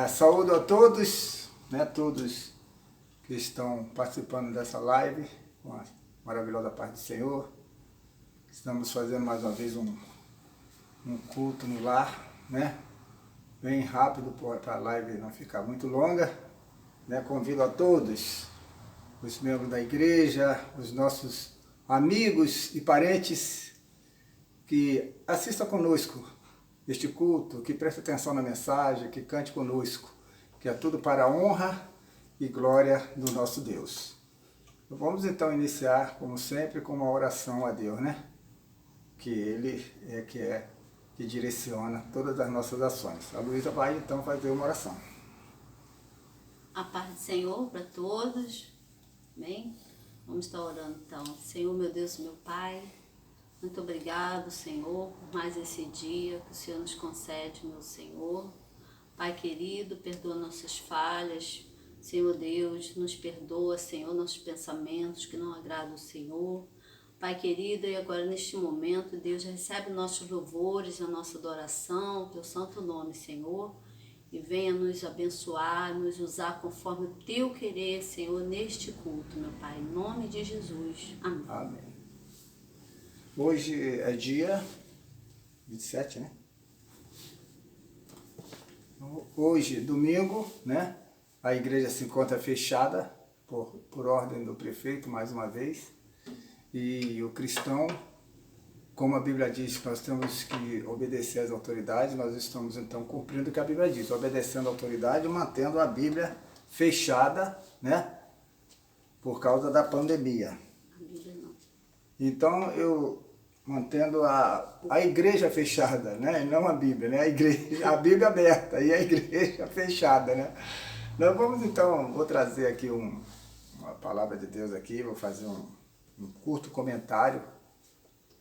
Saúdo a todos, né, todos que estão participando dessa live, com a maravilhosa paz do Senhor. Estamos fazendo mais uma vez um culto no lar, né? Bem rápido para a live não ficar muito longa, né? Convido a todos, os membros da igreja, os nossos amigos e parentes, que assistam conosco este culto, que preste atenção na mensagem, que cante conosco, que é tudo para a honra e glória do nosso Deus. Vamos então iniciar, como sempre, com uma oração a Deus, né? Que Ele que direciona todas as nossas ações. A Luísa vai então fazer uma oração. A paz do Senhor para todos, amém? Vamos estar orando então. Senhor, meu Deus, meu Pai, muito obrigado, Senhor, por mais esse dia que o Senhor nos concede, meu Senhor. Pai querido, perdoa nossas falhas, Senhor Deus, nos perdoa, Senhor, nossos pensamentos que não agradam o Senhor. Pai querido, e agora neste momento, Deus, recebe nossos louvores, a nossa adoração, o teu santo nome, Senhor, e venha nos abençoar, nos usar conforme o teu querer, Senhor, neste culto, meu Pai, em nome de Jesus. Amém. Amém. Hoje é dia 27, né? Hoje, domingo, né? A igreja se encontra fechada por ordem do prefeito, mais uma vez. E o cristão, como a Bíblia diz que nós temos que obedecer às autoridades, nós estamos então cumprindo o que a Bíblia diz, obedecendo à autoridade e mantendo a Bíblia fechada, né? Por causa da pandemia. A Bíblia não. Então eu mantendo a igreja fechada, né? E não a Bíblia, né? A Bíblia aberta e a igreja fechada, né? Nós vamos então, vou trazer aqui uma palavra de Deus aqui, vou fazer um curto comentário,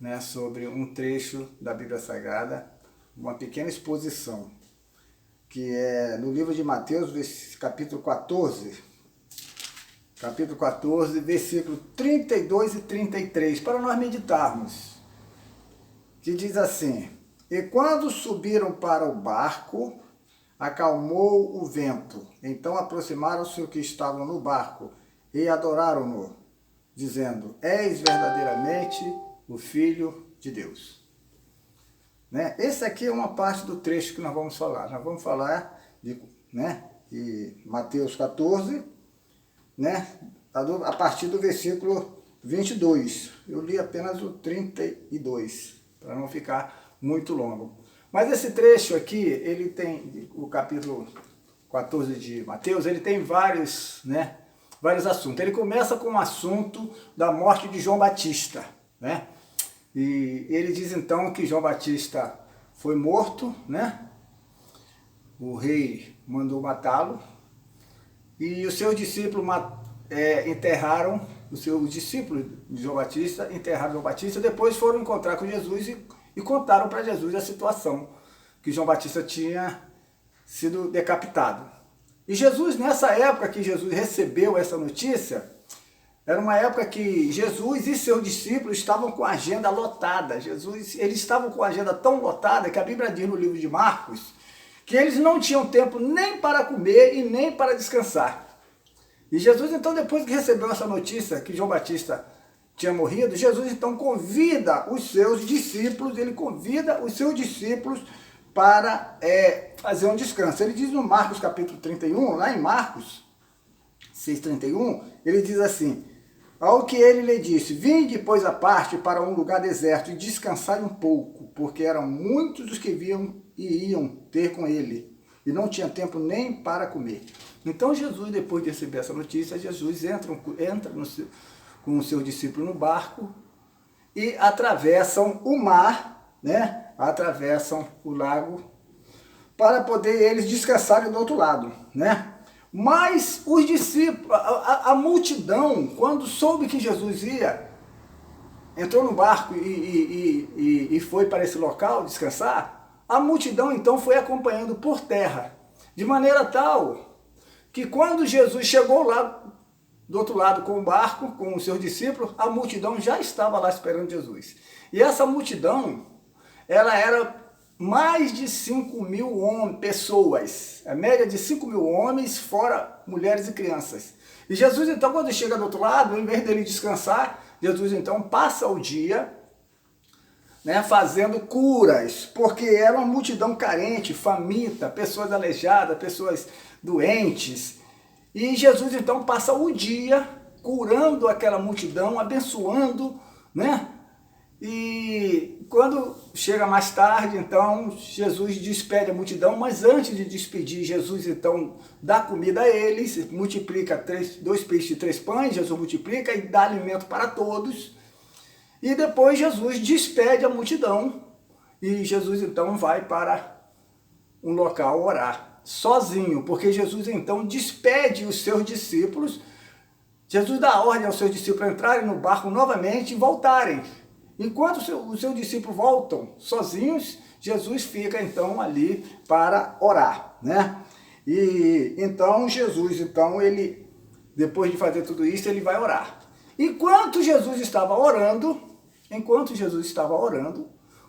né, sobre um trecho da Bíblia Sagrada, uma pequena exposição, que é no livro de Mateus, capítulo 14, versículo 32 e 33, para nós meditarmos, que diz assim: E quando subiram para o barco, acalmou o vento. Então aproximaram-se os que estavam no barco e adoraram-no, dizendo: És verdadeiramente o Filho de Deus. Né? Esse aqui é uma parte do trecho que nós vamos falar. Nós vamos falar de Mateus 14, né? A partir do versículo 22. Eu li apenas o 32, para não ficar muito longo. Mas esse trecho aqui, ele tem, o capítulo 14 de Mateus, ele tem vários assuntos. Ele começa com o assunto da morte de João Batista, né? E ele diz então que João Batista foi morto, né? O rei mandou matá-lo e os seus discípulos enterraram, os seus discípulos de João Batista enterraram João Batista, depois foram encontrar com Jesus e contaram para Jesus a situação, que João Batista tinha sido decapitado. E Jesus, nessa época que Jesus recebeu essa notícia, era uma época que Jesus e seus discípulos estavam com a agenda lotada. Eles estavam com a agenda tão lotada que a Bíblia diz no livro de Marcos que eles não tinham tempo nem para comer e nem para descansar. E Jesus, então, depois que recebeu essa notícia que João Batista tinha morrido, Jesus então convida os seus discípulos, para fazer um descanso. Ele diz no Marcos capítulo 31, lá em Marcos 6,31, ele diz assim: Ao que ele lhe disse: Vinde, pois, à parte para um lugar deserto e descansai um pouco, porque eram muitos os que vinham e iam ter com ele, e não tinha tempo nem para comer. Então Jesus, depois de receber essa notícia, Jesus entra com o seu discípulo no barco e atravessam o mar, né? Atravessam o lago para poder eles descansarem do outro lado, né? Mas os discípulos, a multidão, quando soube que Jesus entrou no barco e foi para esse local descansar, a multidão então foi acompanhando por terra, de maneira tal que quando Jesus chegou lá do outro lado com o barco, com os seus discípulos, a multidão já estava lá esperando Jesus. E essa multidão, ela era mais de 5.000 pessoas, a média de 5.000 homens, fora mulheres e crianças. E Jesus, então, quando chega do outro lado, em vez dele descansar, Jesus, então, passa o dia, né, fazendo curas, porque era uma multidão carente, faminta, pessoas aleijadas, pessoas doentes. E Jesus, então, passa o dia curando aquela multidão, abençoando, né? E quando chega mais tarde, então, Jesus despede a multidão, mas antes de despedir, Jesus, então, dá comida a eles, multiplica 2 peixes e 3 pães, Jesus multiplica e dá alimento para todos. E depois Jesus despede a multidão e Jesus, então, vai para um local orar, sozinho, porque Jesus, então, despede os seus discípulos. Jesus dá ordem aos seus discípulos entrarem no barco novamente e voltarem. Enquanto os seus discípulos voltam sozinhos, Jesus fica então ali para orar, né? E então Jesus, então, ele, depois de fazer tudo isso, ele vai orar. Enquanto Jesus estava orando,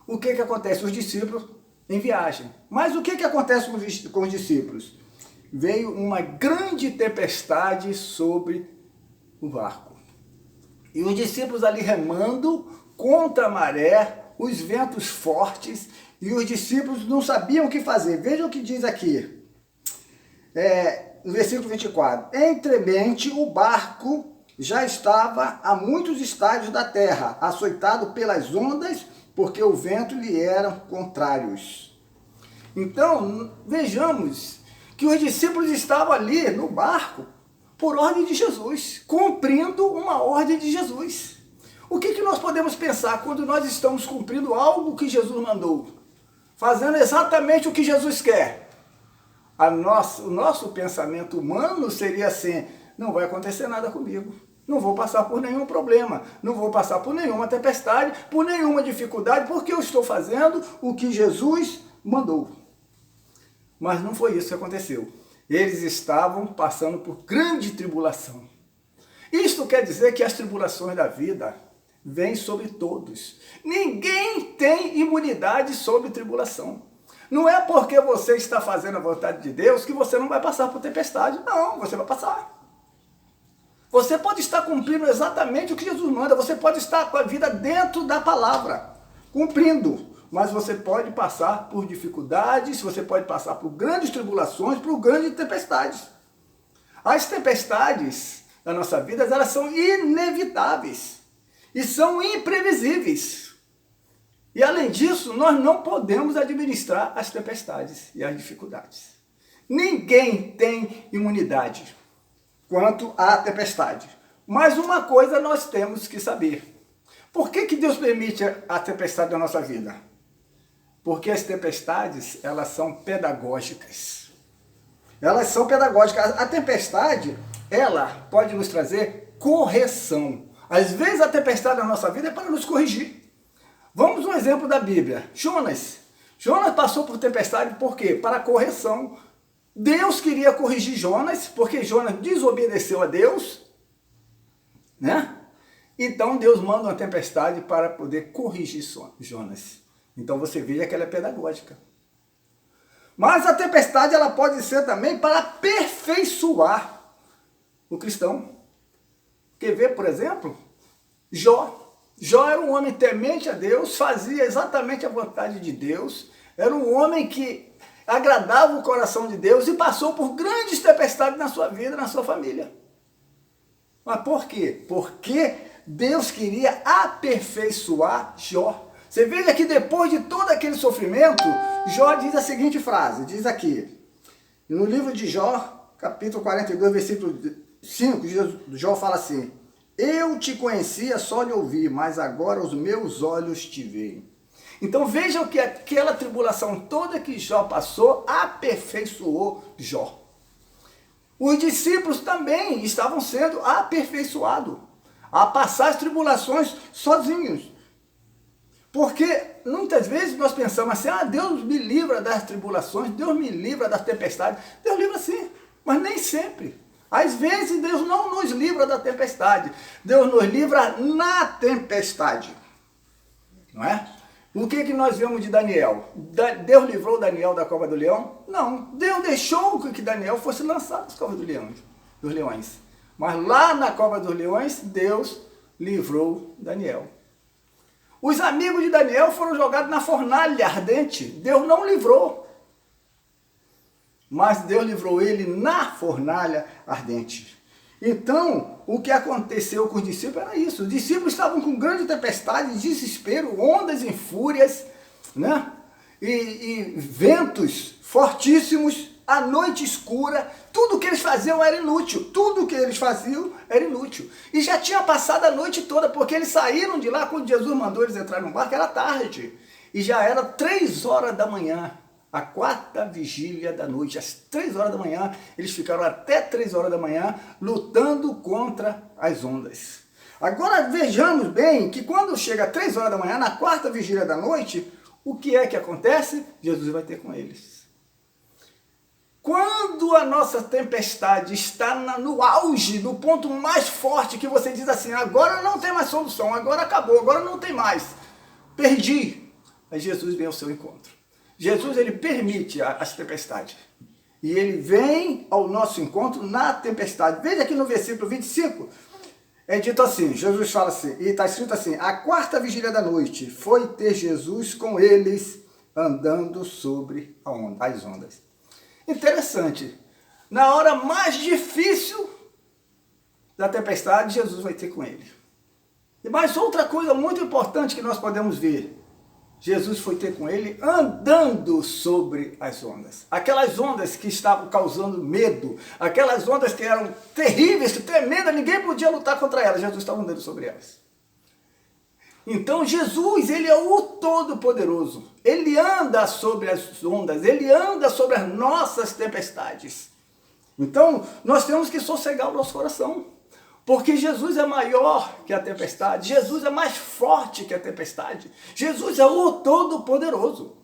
o que acontece? Os discípulos em viagem. Mas o que acontece com os discípulos? Veio uma grande tempestade sobre o barco. E os discípulos ali remando contra a maré, os ventos fortes, e os discípulos não sabiam o que fazer. Veja o que diz aqui, no versículo 24. Entremente o barco já estava a muitos estádios da terra, açoitado pelas ondas, porque o vento lhe eram contrários. Então, vejamos que os discípulos estavam ali no barco por ordem de Jesus, cumprindo uma ordem de Jesus. O que nós podemos pensar quando nós estamos cumprindo algo que Jesus mandou? Fazendo exatamente o que Jesus quer. O nosso pensamento humano seria assim: não vai acontecer nada comigo. Não vou passar por nenhum problema. Não vou passar por nenhuma tempestade, por nenhuma dificuldade, porque eu estou fazendo o que Jesus mandou. Mas não foi isso que aconteceu. Eles estavam passando por grande tribulação. Isto quer dizer que as tribulações da vida vêm sobre todos. Ninguém tem imunidade sobre tribulação. Não é porque você está fazendo a vontade de Deus que você não vai passar por tempestade. Não, você vai passar. Você pode estar cumprindo exatamente o que Jesus manda. Você pode estar com a vida dentro da palavra, cumprindo. Mas você pode passar por dificuldades, você pode passar por grandes tribulações, por grandes tempestades. As tempestades da nossa vida, elas são inevitáveis e são imprevisíveis. E além disso, nós não podemos administrar as tempestades e as dificuldades. Ninguém tem imunidade quanto à tempestade. Mas uma coisa nós temos que saber. Por que Deus permite a tempestade da nossa vida? Porque as tempestades, elas são pedagógicas. Elas são pedagógicas. A tempestade, ela pode nos trazer correção. Às vezes a tempestade da nossa vida é para nos corrigir. Vamos um exemplo da Bíblia. Jonas passou por tempestade por quê? Para correção. Deus queria corrigir Jonas, porque Jonas desobedeceu a Deus, né? Então Deus manda uma tempestade para poder corrigir Jonas. Então você veja que ela é pedagógica. Mas a tempestade, ela pode ser também para aperfeiçoar o cristão. Quer ver, por exemplo, Jó. Jó era um homem temente a Deus, fazia exatamente a vontade de Deus, era um homem que agradava o coração de Deus e passou por grandes tempestades na sua vida, na sua família. Mas por quê? Porque Deus queria aperfeiçoar Jó. Você veja que depois de todo aquele sofrimento, Jó diz a seguinte frase, diz aqui, no livro de Jó, capítulo 42, versículo 5, Jó fala assim: eu te conhecia só de ouvir, mas agora os meus olhos te veem. Então vejam que aquela tribulação toda que Jó passou aperfeiçoou Jó. Os discípulos também estavam sendo aperfeiçoados a passar as tribulações sozinhos. Porque muitas vezes nós pensamos assim: Deus me livra das tribulações, Deus me livra das tempestades. Deus livra sim, mas nem sempre. Às vezes Deus não nos livra da tempestade, Deus nos livra na tempestade, não é? O que nós vemos de Daniel? Deus livrou Daniel da cova do leão? Não. Deus deixou que Daniel fosse lançado das covas dos leões. Mas lá na cova dos leões, Deus livrou Daniel. Os amigos de Daniel foram jogados na fornalha ardente. Deus não livrou. Mas Deus livrou ele na fornalha ardente. Então, o que aconteceu com os discípulos era isso. Os discípulos estavam com grande tempestade, desespero, ondas em fúrias, né? E ventos fortíssimos, a noite escura. Tudo que eles faziam era inútil. Tudo que eles faziam era inútil. E já tinha passado a noite toda, porque eles saíram de lá quando Jesus mandou eles entrarem no barco, era tarde. E já era 3 horas da manhã. A 4ª vigília da noite, às 3 horas da manhã, eles ficaram até 3 horas da manhã lutando contra as ondas. Agora vejamos bem que quando chega às 3 horas da manhã, na 4ª vigília da noite, o que é que acontece? Jesus vai ter com eles. Quando a nossa tempestade está no auge, no ponto mais forte, que você diz assim, agora não tem mais solução, agora acabou, agora não tem mais, perdi, aí Jesus vem ao seu encontro. Jesus, ele permite as tempestades. E ele vem ao nosso encontro na tempestade. Veja aqui no versículo 25, é dito assim, Jesus fala assim, e está escrito assim, a 4ª vigília da noite foi ter Jesus com eles andando sobre as ondas. Interessante, na hora mais difícil da tempestade, Jesus vai ter com ele. E mais outra coisa muito importante que nós podemos ver, Jesus foi ter com ele andando sobre as ondas. Aquelas ondas que estavam causando medo, aquelas ondas que eram terríveis, tremendas, ninguém podia lutar contra elas. Jesus estava andando sobre elas. Então Jesus, ele é o Todo-Poderoso. Ele anda sobre as ondas, ele anda sobre as nossas tempestades. Então nós temos que sossegar o nosso coração. Porque Jesus é maior que a tempestade, Jesus é mais forte que a tempestade, Jesus é o Todo-Poderoso.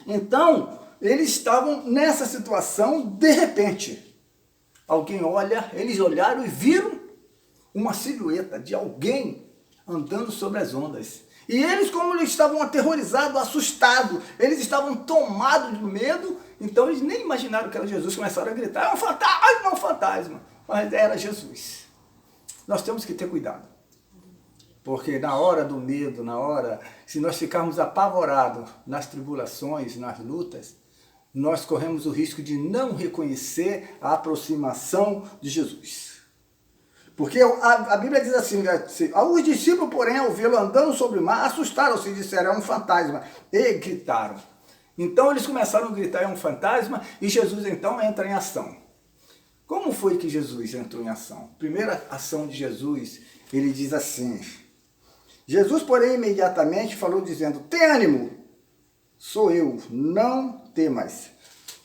Então, eles estavam nessa situação, de repente, alguém olha, eles olharam e viram uma silhueta de alguém andando sobre as ondas. E eles, como eles estavam aterrorizados, assustados, eles estavam tomados de medo, então eles nem imaginaram que era Jesus, começaram a gritar, é um fantasma, é um fantasma, mas era Jesus. Nós temos que ter cuidado, porque na hora do medo, se nós ficarmos apavorados nas tribulações, nas lutas, nós corremos o risco de não reconhecer a aproximação de Jesus. Porque a Bíblia diz assim, os discípulos, porém, ao vê-lo andando sobre o mar, assustaram-se e disseram, é um fantasma, e gritaram. Então eles começaram a gritar, é um fantasma, e Jesus então entra em ação. Como foi que Jesus entrou em ação? Primeira ação de Jesus, ele diz assim, Jesus, porém, imediatamente falou dizendo, tem ânimo, sou eu, não temas.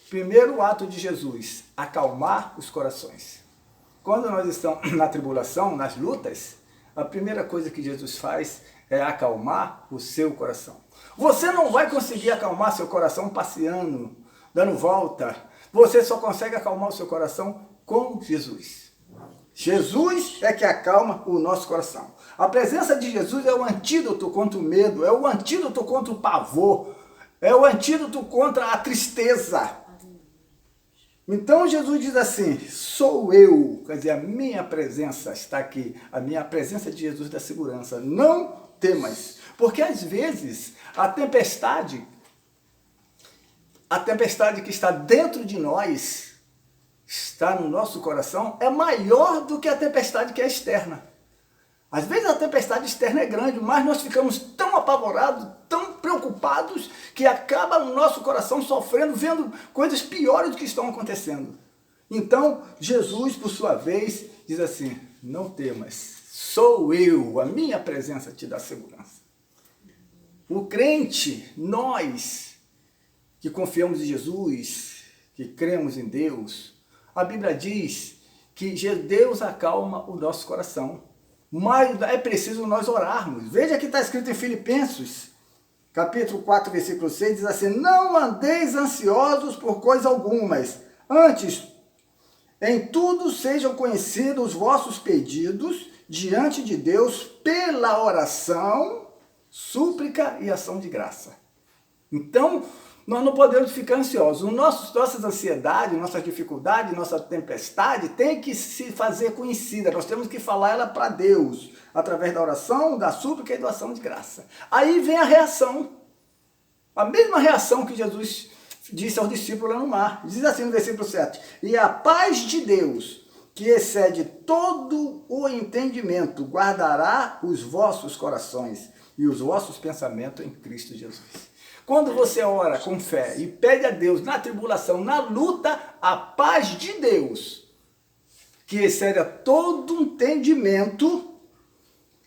Primeiro ato de Jesus, acalmar os corações. Quando nós estamos na tribulação, nas lutas, a primeira coisa que Jesus faz é acalmar o seu coração. Você não vai conseguir acalmar seu coração passeando, dando volta. Você só consegue acalmar o seu coração com Jesus. Jesus é que acalma o nosso coração. A presença de Jesus é o antídoto contra o medo, é o antídoto contra o pavor, é o antídoto contra a tristeza. Então Jesus diz assim, sou eu, quer dizer, a minha presença está aqui, a minha presença de Jesus dá segurança, não temas, porque às vezes a tempestade que está dentro de nós, está no nosso coração, é maior do que a tempestade que é externa. Às vezes a tempestade externa é grande, mas nós ficamos tão apavorados, tão preocupados, que acaba o nosso coração sofrendo, vendo coisas piores do que estão acontecendo. Então, Jesus, por sua vez, diz assim, não temas, sou eu, a minha presença te dá segurança. O crente, nós que confiamos em Jesus, que cremos em Deus, a Bíblia diz que Deus acalma o nosso coração. Mas é preciso nós orarmos. Veja que está escrito em Filipenses, capítulo 4, versículo 6, diz assim, não andeis ansiosos por coisa algumas, antes, em tudo sejam conhecidos os vossos pedidos diante de Deus pela oração súplica e ação de graça. Então, nós não podemos ficar ansiosos. Nossas ansiedades, nossa dificuldade, nossa tempestade tem que se fazer conhecida. Nós temos que falar ela para Deus, através da oração, da súplica e da ação de graça. Aí vem a reação. A mesma reação que Jesus disse aos discípulos lá no mar. Diz assim no versículo 7. E a paz de Deus, que excede todo o entendimento, guardará os vossos corações e os vossos pensamentos em Cristo Jesus. Quando você ora com fé e pede a Deus na tribulação, na luta, a paz de Deus, que excede a todo entendimento,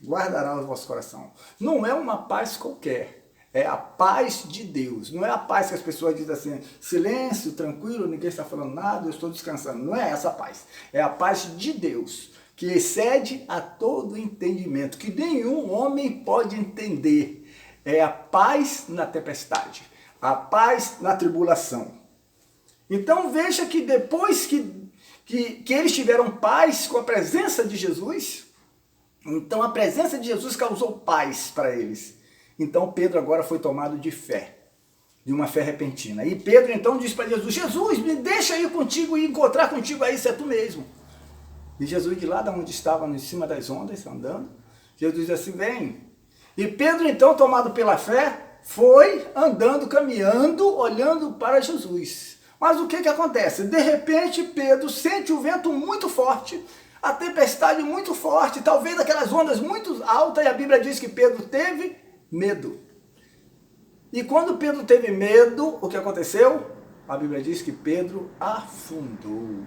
guardará o vosso coração. Não é uma paz qualquer, é a paz de Deus. Não é a paz que as pessoas dizem assim, silêncio, tranquilo, ninguém está falando nada, eu estou descansando. Não é essa paz. É a paz de Deus, que excede a todo entendimento, que nenhum homem pode entender. É a paz na tempestade, a paz na tribulação. Então veja que depois que eles tiveram paz com a presença de Jesus, então a presença de Jesus causou paz para eles. Então Pedro agora foi tomado de fé, de uma fé repentina. E Pedro então disse para Jesus, Jesus, me deixa ir contigo e encontrar contigo aí, se é tu mesmo. E Jesus de lá, de onde estava, em cima das ondas, andando, Jesus disse assim, vem. E Pedro, então, tomado pela fé, foi andando, caminhando, olhando para Jesus. Mas o que acontece? De repente, Pedro sente o vento muito forte, a tempestade muito forte, talvez aquelas ondas muito altas, e a Bíblia diz que Pedro teve medo. E quando Pedro teve medo, o que aconteceu? A Bíblia diz que Pedro afundou.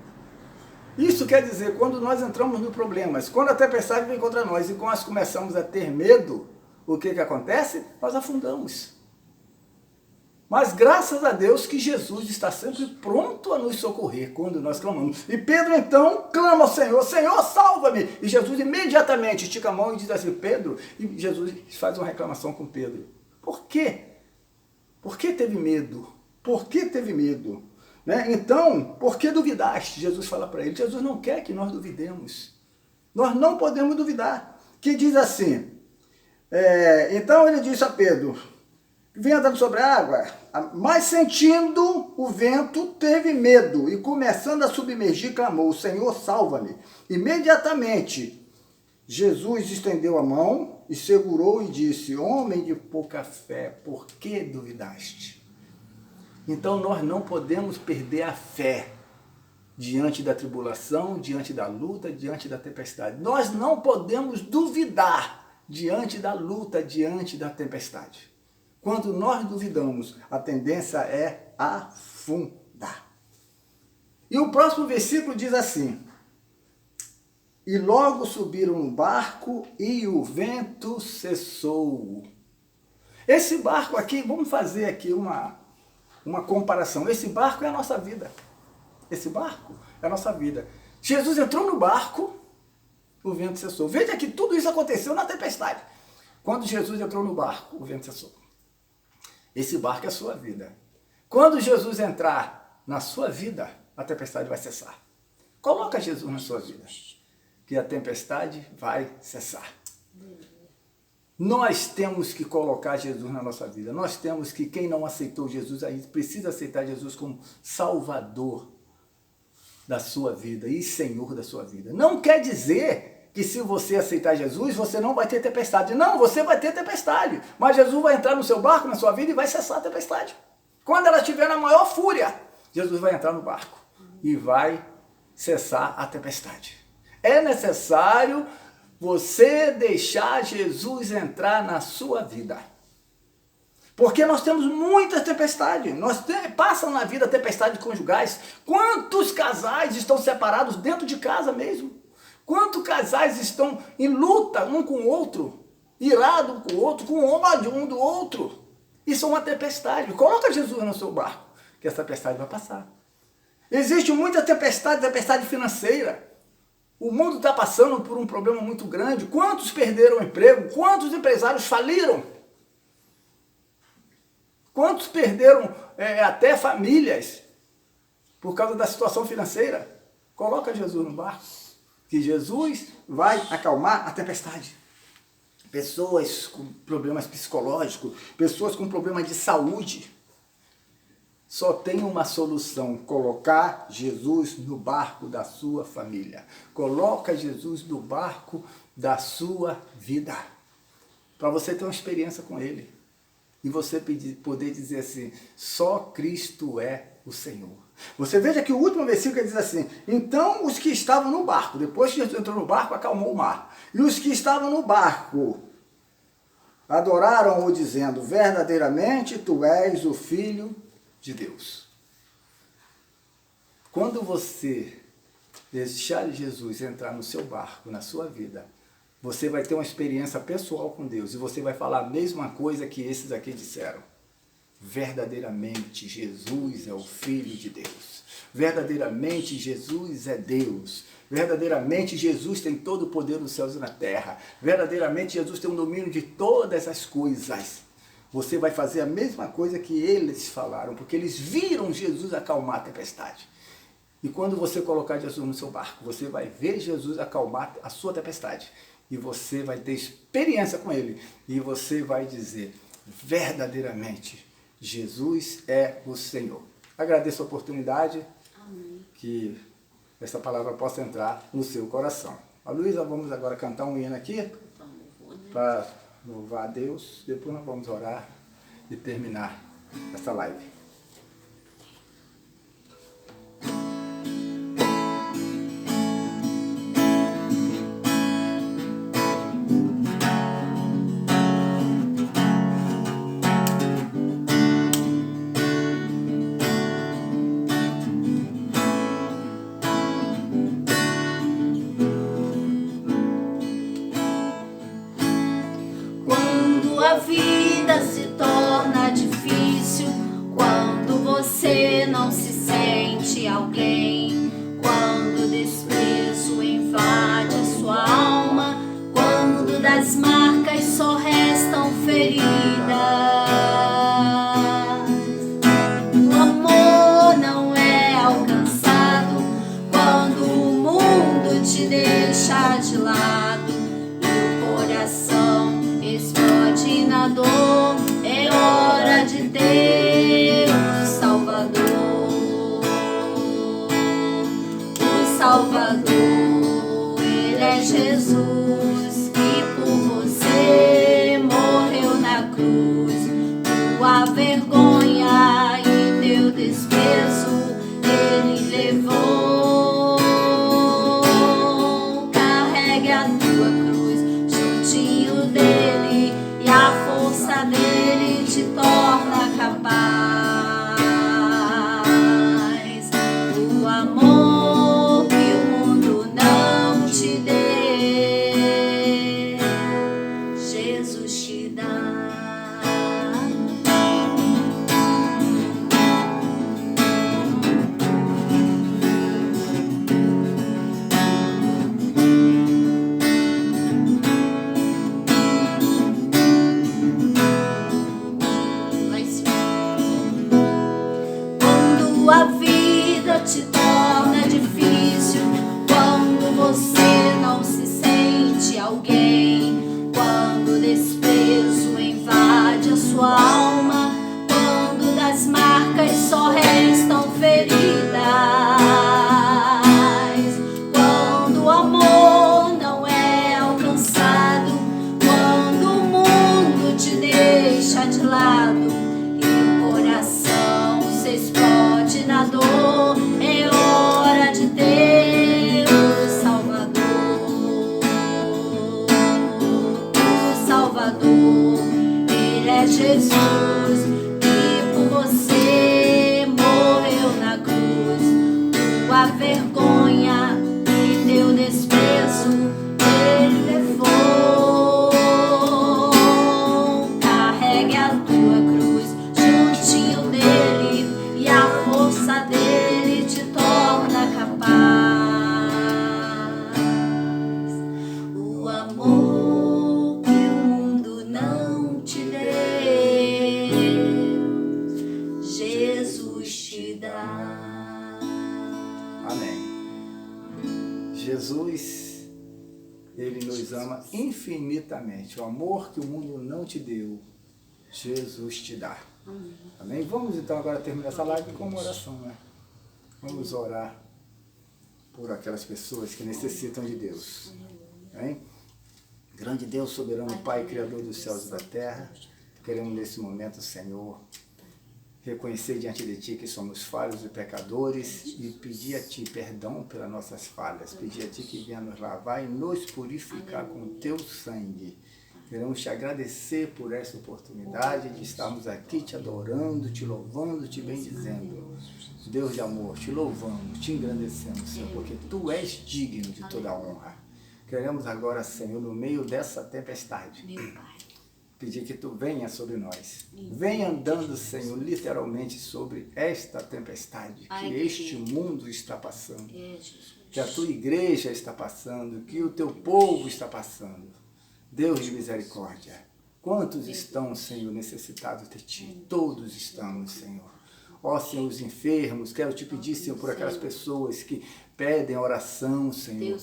Isso quer dizer, quando nós entramos no problemas, quando a tempestade vem contra nós e nós começamos a ter medo, o que acontece? Nós afundamos. Mas graças a Deus que Jesus está sempre pronto a nos socorrer quando nós clamamos. E Pedro então clama ao Senhor, Senhor, salva-me! E Jesus imediatamente estica a mão e diz assim, Pedro, e Jesus faz uma reclamação com Pedro. Por quê? Por que teve medo? Por que teve medo? Né? Então, por que duvidaste? Jesus fala para ele, Jesus não quer que nós duvidemos. Nós não podemos duvidar. Que diz assim, então ele disse a Pedro, vem andando sobre a água, mas sentindo o vento, teve medo e começando a submergir, clamou, Senhor, salva-me. Imediatamente, Jesus estendeu a mão e segurou e disse, homem de pouca fé, por que duvidaste? Então nós não podemos perder a fé diante da tribulação, diante da luta, diante da tempestade. Nós não podemos duvidar diante da luta, diante da tempestade. Quando nós duvidamos, a tendência é afundar. E o próximo versículo diz assim, e logo subiram no barco e o vento cessou. Esse barco aqui, vamos fazer aqui uma comparação. Esse barco é a nossa vida. Esse barco é a nossa vida. Jesus entrou no barco, o vento cessou. Veja que tudo isso aconteceu na tempestade. Quando Jesus entrou no barco, o vento cessou. Esse barco é a sua vida. Quando Jesus entrar na sua vida, a tempestade vai cessar. Coloca Jesus na sua vida, que a tempestade vai cessar. Nós temos que colocar Jesus na nossa vida. Nós temos que, quem não aceitou Jesus, aí precisa aceitar Jesus como Salvador da sua vida e Senhor da sua vida. Não quer dizer que se você aceitar Jesus, você não vai ter tempestade. Não, você vai ter tempestade. Mas Jesus vai entrar no seu barco, na sua vida, e vai cessar a tempestade. Quando ela estiver na maior fúria, Jesus vai entrar no barco e vai cessar a tempestade. É necessário você deixar Jesus entrar na sua vida. Porque nós temos muitas tempestades. Passam na vida tempestades conjugais. Quantos casais estão separados dentro de casa mesmo? Quantos casais estão em luta um com o outro? Irado um com o outro, com ódio um do outro? Isso é uma tempestade. Coloca Jesus no seu barco, que essa tempestade vai passar. Existe muita tempestade financeira. O mundo está passando por um problema muito grande. Quantos perderam o emprego? Quantos empresários faliram? Quantos perderam até famílias por causa da situação financeira? Coloca Jesus no barco, que Jesus vai acalmar a tempestade. pessoas com problemas psicológicos, pessoas com problemas de saúde. Só tem uma solução: colocar Jesus no barco da sua família. Coloca Jesus no barco da sua vida. Para você ter uma experiência com Ele. E você poder dizer assim: só Cristo é o Senhor. Você veja que o último versículo diz assim: então os que estavam no barco, depois que Jesus entrou no barco, acalmou o mar. E os que estavam no barco adoraram-o, dizendo: verdadeiramente tu és o Filho de Deus. Quando você deixar Jesus entrar no seu barco, na sua vida, você vai ter uma experiência pessoal com Deus e você vai falar a mesma coisa que esses aqui disseram. Verdadeiramente Jesus é o Filho de Deus. Verdadeiramente Jesus é Deus. Verdadeiramente Jesus tem todo o poder nos céus e na terra. Verdadeiramente Jesus tem o domínio de todas as coisas. Você vai fazer a mesma coisa que eles falaram, porque eles viram Jesus acalmar a tempestade. E quando você colocar Jesus no seu barco, você vai ver Jesus acalmar a sua tempestade. E você vai ter experiência com Ele. E você vai dizer: verdadeiramente, Jesus é o Senhor. Agradeço a oportunidade. Amém. Que essa palavra possa entrar no seu coração. A Luísa, vamos agora cantar um hino aqui para louvar a Deus. Depois nós vamos orar e terminar essa live. A vida se torna difícil quando você não se sente alguém, quando o desprezo invade a sua alma, quando das marcas só restam feridas. O amor não é alcançado quando o mundo te deixa de lado e o coração explode na dor. É hora de ter o Salvador. O Salvador, Ele é Jesus, que por você morreu na cruz. Tua vergonha e teu desprezo Ele levou. Carregue a tua cruz juntinho dele, e a força dele te torna capaz. O amor que o mundo não te deu, Jesus te dá. Quando a vida te torna difícil, quando você não se sente alguém, quando o desprezo invade a sua alma, quando das marcas só restam feridas, quando o amor não é alcançado, quando o mundo te deixa de lado e o coração se explode na dor, é hora de ter o Salvador. O Salvador, Ele é Jesus, que por você morreu na cruz. Tua vergonha e teu desprezo Ele levou. Carregue a tua cruz juntinho dele, e a força dele te torna capaz. O amor que o mundo não te deu, Jesus te dá. Amém. Jesus Ele nos ama infinitamente. O amor que o mundo não te deu, Jesus te dá. Amém? Vamos então agora terminar essa live com uma oração, né? Vamos orar por aquelas pessoas que necessitam de Deus. Amém? Grande Deus, soberano Pai, Criador dos céus e da terra, queremos nesse momento, Senhor, reconhecer diante de Ti que somos falhos e pecadores e pedir a Ti perdão pelas nossas falhas, pedir a Ti que venha nos lavar e nos purificar com o Teu sangue. Queremos Te agradecer por essa oportunidade de estarmos aqui Te adorando, Te louvando, Te bendizendo. Deus de amor, Te louvamos, Te engrandecemos, Senhor, porque Tu és digno de toda a honra. Queremos agora, Senhor, no meio dessa tempestade, pedir que Tu venha sobre nós. Venha andando, Senhor, literalmente sobre esta tempestade que este mundo está passando, que a Tua igreja está passando, que o Teu povo está passando. Deus de misericórdia, quantos estão, Senhor, necessitados de Ti? Todos estamos, Senhor. Ó, Senhor, os enfermos, quero Te pedir, Senhor, por aquelas pessoas que pedem oração, Senhor,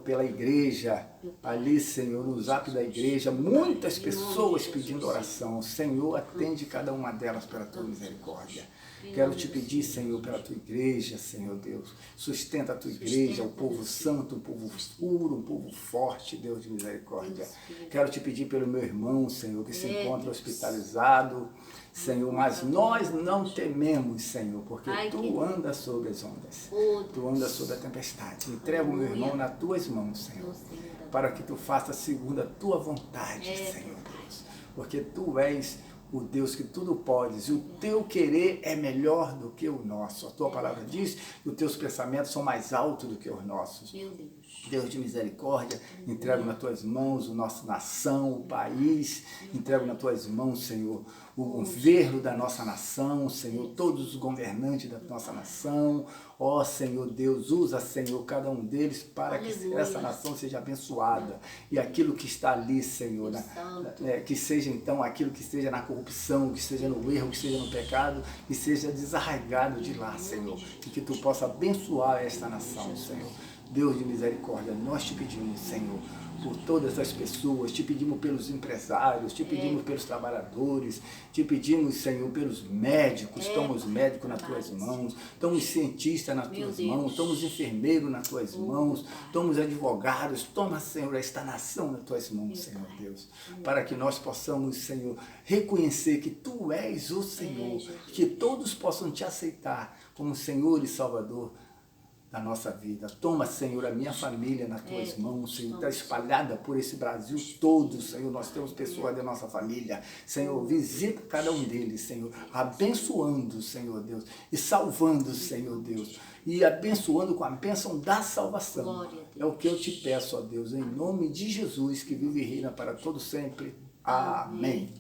pela igreja, ali, Senhor, no zap da igreja, muitas pessoas pedindo oração. Senhor, atende cada uma delas pela Tua misericórdia. Quero Te pedir, Senhor, pela Tua igreja, Senhor Deus. Sustenta a Tua igreja, o povo santo, um povo puro, um povo forte, Deus de misericórdia. Quero Te pedir pelo meu irmão, Senhor, que se encontra hospitalizado, Senhor, mas nós não tememos, Senhor, porque Tu andas sobre as ondas. Tu andas sobre a tempestade. Entrega o meu irmão nas Tuas mãos, Senhor, para que Tu faças segundo a Tua vontade, Senhor Deus. Porque Tu és o Deus que tudo podes, e o Teu querer é melhor do que o nosso. A Tua palavra diz que os Teus pensamentos são mais altos do que os nossos. Deus de misericórdia, entrego nas Tuas mãos a nossa nação, o país, entrego nas Tuas mãos, Senhor, o governo da nossa nação, Senhor, todos os governantes da nossa nação. Ó Senhor Deus, usa, Senhor, cada um deles para que essa nação seja abençoada. E aquilo que está ali, Senhor, que seja então aquilo que esteja na corrupção, que esteja no erro, que esteja no pecado, que seja desarraigado de lá, Senhor. E que Tu possa abençoar esta nação, Senhor. Deus de misericórdia, nós Te pedimos, Senhor, por todas as pessoas, Te pedimos pelos empresários, Te pedimos pelos trabalhadores, Te pedimos, Senhor, pelos médicos. Toma os médicos nas Tuas mãos, toma os cientistas nas Tuas mãos, toma os enfermeiros nas Tuas mãos, toma os advogados, toma, Senhor, esta nação nas Tuas mãos, Senhor Deus, para que nós possamos, Senhor, reconhecer que Tu és o Senhor, que todos possam Te aceitar como Senhor e Salvador da nossa vida. Toma, Senhor, a minha família nas Tuas mãos, Senhor, está espalhada por esse Brasil todo, Senhor, nós temos pessoas da nossa família, Senhor, visita cada um deles, Senhor, abençoando, Senhor Deus, e salvando, Senhor Deus, e abençoando com a bênção da salvação. É o que eu Te peço, ó Deus, em nome de Jesus, que vive e reina para todo sempre. Amém.